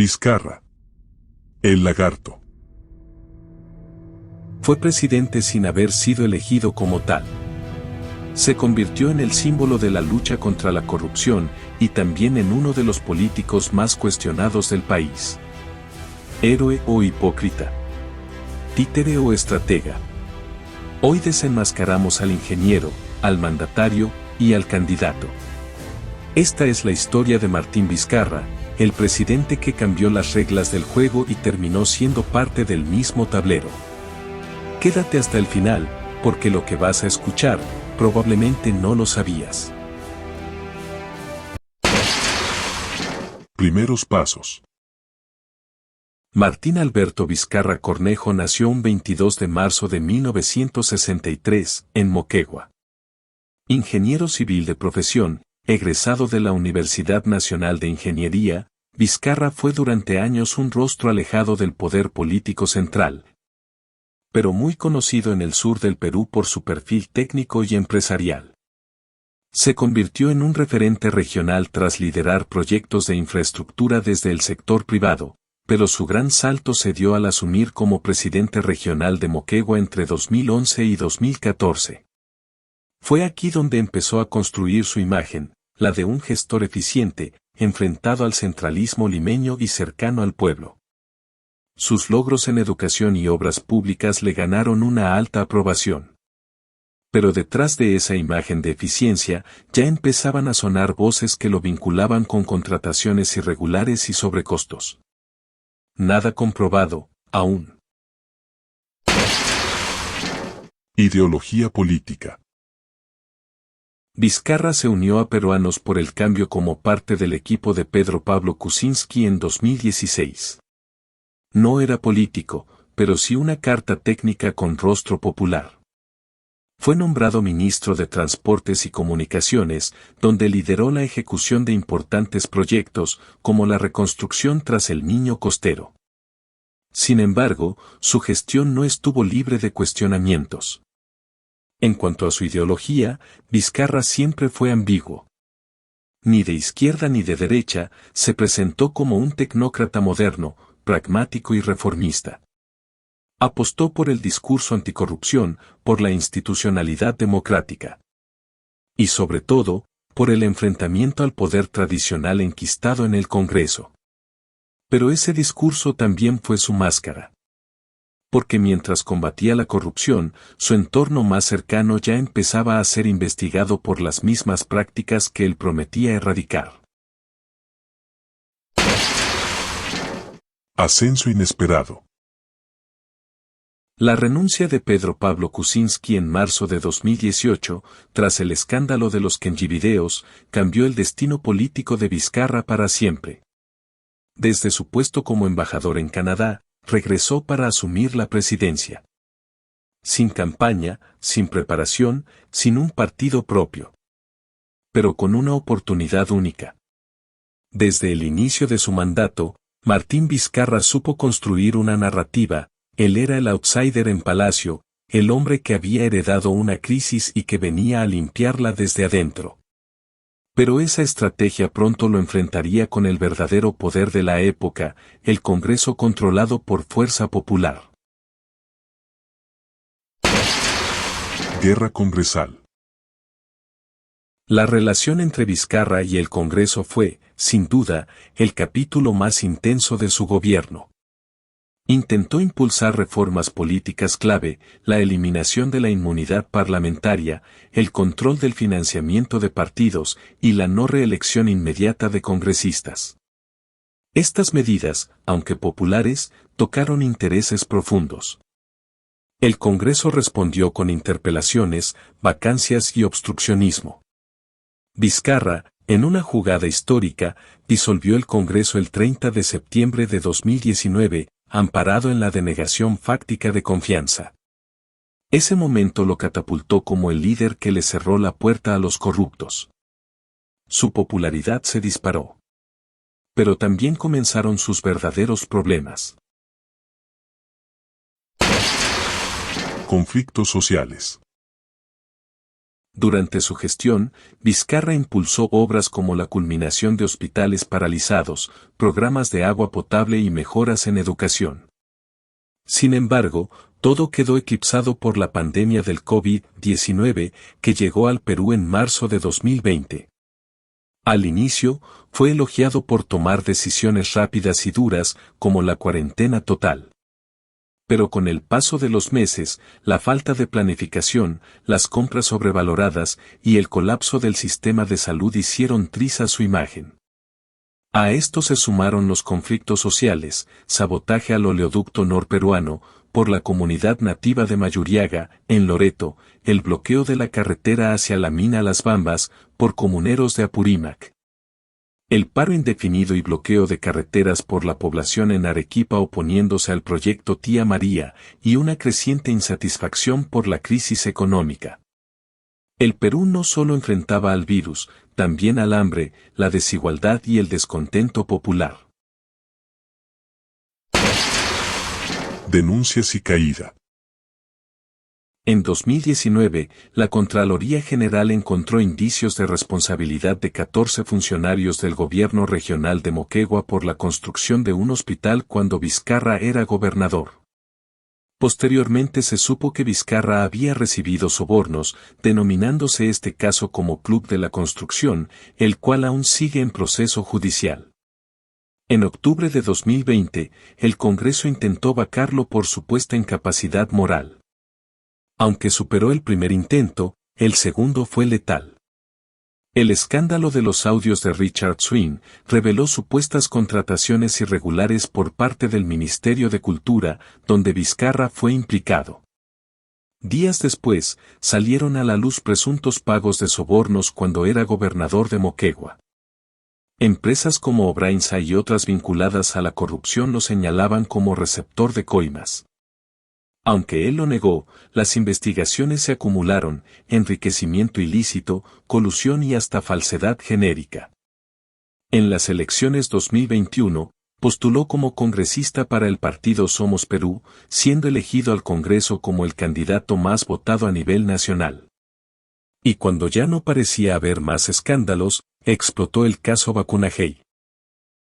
Vizcarra. El lagarto. Fue presidente sin haber sido elegido como tal. Se convirtió en el símbolo de la lucha contra la corrupción y también en uno de los políticos más cuestionados del país. Héroe o hipócrita. Títere o estratega. Hoy desenmascaramos al ingeniero, al mandatario y al candidato. Esta es la historia de Martín Vizcarra, el presidente que cambió las reglas del juego y terminó siendo parte del mismo tablero. Quédate hasta el final, porque lo que vas a escuchar, probablemente no lo sabías. Primeros pasos. Martín Alberto Vizcarra Cornejo nació un 22 de marzo de 1963, en Moquegua. Ingeniero civil de profesión, egresado de la Universidad Nacional de Ingeniería, Vizcarra fue durante años un rostro alejado del poder político central, pero muy conocido en el sur del Perú por su perfil técnico y empresarial. Se convirtió en un referente regional tras liderar proyectos de infraestructura desde el sector privado, pero su gran salto se dio al asumir como presidente regional de Moquegua entre 2011 y 2014. Fue aquí donde empezó a construir su imagen, la de un gestor eficiente, enfrentado al centralismo limeño y cercano al pueblo. Sus logros en educación y obras públicas le ganaron una alta aprobación. Pero detrás de esa imagen de eficiencia, ya empezaban a sonar voces que lo vinculaban con contrataciones irregulares y sobrecostos. Nada comprobado, aún. Ideología política. Vizcarra se unió a Peruanos por el Cambio como parte del equipo de Pedro Pablo Kuczynski en 2016. No era político, pero sí una carta técnica con rostro popular. Fue nombrado ministro de Transportes y Comunicaciones, donde lideró la ejecución de importantes proyectos, como la reconstrucción tras el Niño Costero. Sin embargo, su gestión no estuvo libre de cuestionamientos. En cuanto a su ideología, Vizcarra siempre fue ambiguo. Ni de izquierda ni de derecha, se presentó como un tecnócrata moderno, pragmático y reformista. Apostó por el discurso anticorrupción, por la institucionalidad democrática. Y sobre todo, por el enfrentamiento al poder tradicional enquistado en el Congreso. Pero ese discurso también fue su máscara. Porque mientras combatía la corrupción, su entorno más cercano ya empezaba a ser investigado por las mismas prácticas que él prometía erradicar. Ascenso inesperado. La renuncia de Pedro Pablo Kuczynski en marzo de 2018, tras el escándalo de los Kenji-videos, cambió el destino político de Vizcarra para siempre. Desde su puesto como embajador en Canadá, regresó para asumir la presidencia. Sin campaña, sin preparación, sin un partido propio. Pero con una oportunidad única. Desde el inicio de su mandato, Martín Vizcarra supo construir una narrativa. Él era el outsider en Palacio, el hombre que había heredado una crisis y que venía a limpiarla desde adentro. Pero esa estrategia pronto lo enfrentaría con el verdadero poder de la época, el Congreso controlado por fuerza popular. Guerra congresal. La relación entre Vizcarra y el Congreso fue, sin duda, el capítulo más intenso de su gobierno. Intentó impulsar reformas políticas clave, la eliminación de la inmunidad parlamentaria, el control del financiamiento de partidos y la no reelección inmediata de congresistas. Estas medidas, aunque populares, tocaron intereses profundos. El Congreso respondió con interpelaciones, vacancias y obstruccionismo. Vizcarra, en una jugada histórica, disolvió el Congreso el 30 de septiembre de 2019, amparado en la denegación fáctica de confianza. Ese momento lo catapultó como el líder que le cerró la puerta a los corruptos. Su popularidad se disparó. Pero también comenzaron sus verdaderos problemas. Conflictos sociales. Durante su gestión, Vizcarra impulsó obras como la culminación de hospitales paralizados, programas de agua potable y mejoras en educación. Sin embargo, todo quedó eclipsado por la pandemia del COVID-19 que llegó al Perú en marzo de 2020. Al inicio, fue elogiado por tomar decisiones rápidas y duras como la cuarentena total. Pero con el paso de los meses, la falta de planificación, las compras sobrevaloradas y el colapso del sistema de salud hicieron trizas su imagen. A esto se sumaron los conflictos sociales, sabotaje al oleoducto norperuano, por la comunidad nativa de Mayuriaga, en Loreto, el bloqueo de la carretera hacia la mina Las Bambas, por comuneros de Apurímac. El paro indefinido y bloqueo de carreteras por la población en Arequipa oponiéndose al proyecto Tía María, y una creciente insatisfacción por la crisis económica. El Perú no solo enfrentaba al virus, también al hambre, la desigualdad y el descontento popular. Denuncias y caída. En 2019, la Contraloría General encontró indicios de responsabilidad de 14 funcionarios del gobierno regional de Moquegua por la construcción de un hospital cuando Vizcarra era gobernador. Posteriormente se supo que Vizcarra había recibido sobornos, denominándose este caso como Club de la Construcción, el cual aún sigue en proceso judicial. En octubre de 2020, el Congreso intentó vacarlo por supuesta incapacidad moral. Aunque superó el primer intento, el segundo fue letal. El escándalo de los audios de Richard Swing reveló supuestas contrataciones irregulares por parte del Ministerio de Cultura, donde Vizcarra fue implicado. Días después, salieron a la luz presuntos pagos de sobornos cuando era gobernador de Moquegua. Empresas como Obrainsa y otras vinculadas a la corrupción lo señalaban como receptor de coimas. Aunque él lo negó, las investigaciones se acumularon, enriquecimiento ilícito, colusión y hasta falsedad genérica. En las elecciones 2021, postuló como congresista para el partido Somos Perú, siendo elegido al Congreso como el candidato más votado a nivel nacional. Y cuando ya no parecía haber más escándalos, explotó el caso Vacunagate.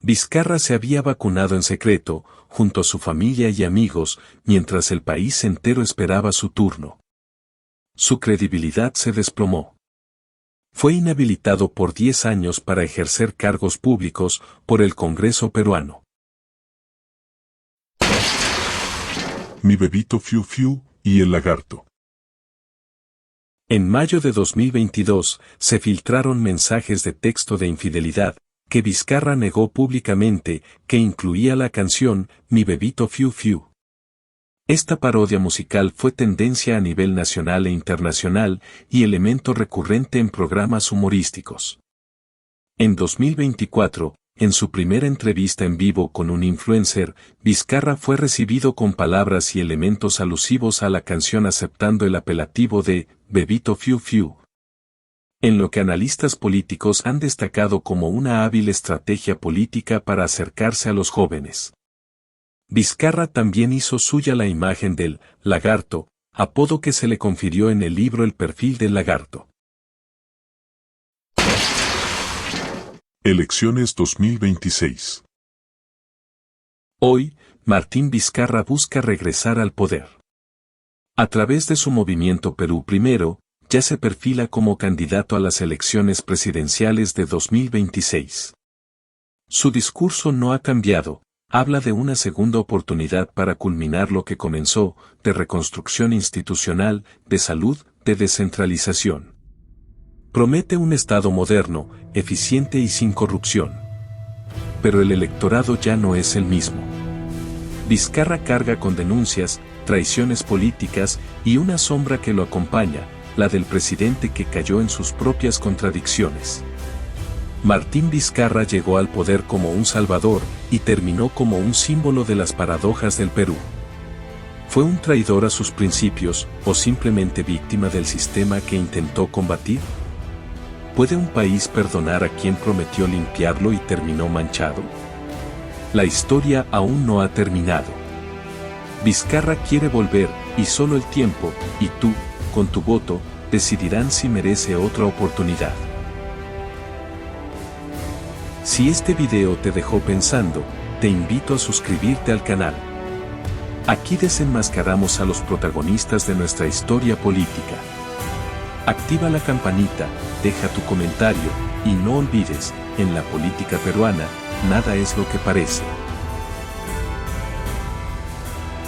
Vizcarra se había vacunado en secreto, junto a su familia y amigos, mientras el país entero esperaba su turno. Su credibilidad se desplomó. Fue inhabilitado por 10 años para ejercer cargos públicos por el Congreso peruano. Mi bebito Fiu Fiu y el lagarto. En mayo de 2022, se filtraron mensajes de texto de infidelidad, que Vizcarra negó públicamente, que incluía la canción Mi bebito Fiu Fiu. Esta parodia musical fue tendencia a nivel nacional e internacional y elemento recurrente en programas humorísticos. En 2024, en su primera entrevista en vivo con un influencer, Vizcarra fue recibido con palabras y elementos alusivos a la canción aceptando el apelativo de Bebito Fiu Fiu. En lo que analistas políticos han destacado como una hábil estrategia política para acercarse a los jóvenes. Vizcarra también hizo suya la imagen del lagarto, apodo que se le confirió en el libro El perfil del lagarto. Elecciones 2026. Hoy, Martín Vizcarra busca regresar al poder. A través de su movimiento Perú Primero, ya se perfila como candidato a las elecciones presidenciales de 2026. Su discurso no ha cambiado, habla de una segunda oportunidad para culminar lo que comenzó, de reconstrucción institucional, de salud, de descentralización. Promete un Estado moderno, eficiente y sin corrupción. Pero el electorado ya no es el mismo. Vizcarra carga con denuncias, traiciones políticas y una sombra que lo acompaña, la del presidente que cayó en sus propias contradicciones. Martín Vizcarra llegó al poder como un salvador y terminó como un símbolo de las paradojas del Perú. ¿Fue un traidor a sus principios o simplemente víctima del sistema que intentó combatir? ¿Puede un país perdonar a quien prometió limpiarlo y terminó manchado? La historia aún no ha terminado. Vizcarra quiere volver, y solo el tiempo, y tú, con tu voto, decidirán si merece otra oportunidad. Si este video te dejó pensando, te invito a suscribirte al canal. Aquí desenmascaramos a los protagonistas de nuestra historia política. Activa la campanita, deja tu comentario, y no olvides, en la política peruana, nada es lo que parece.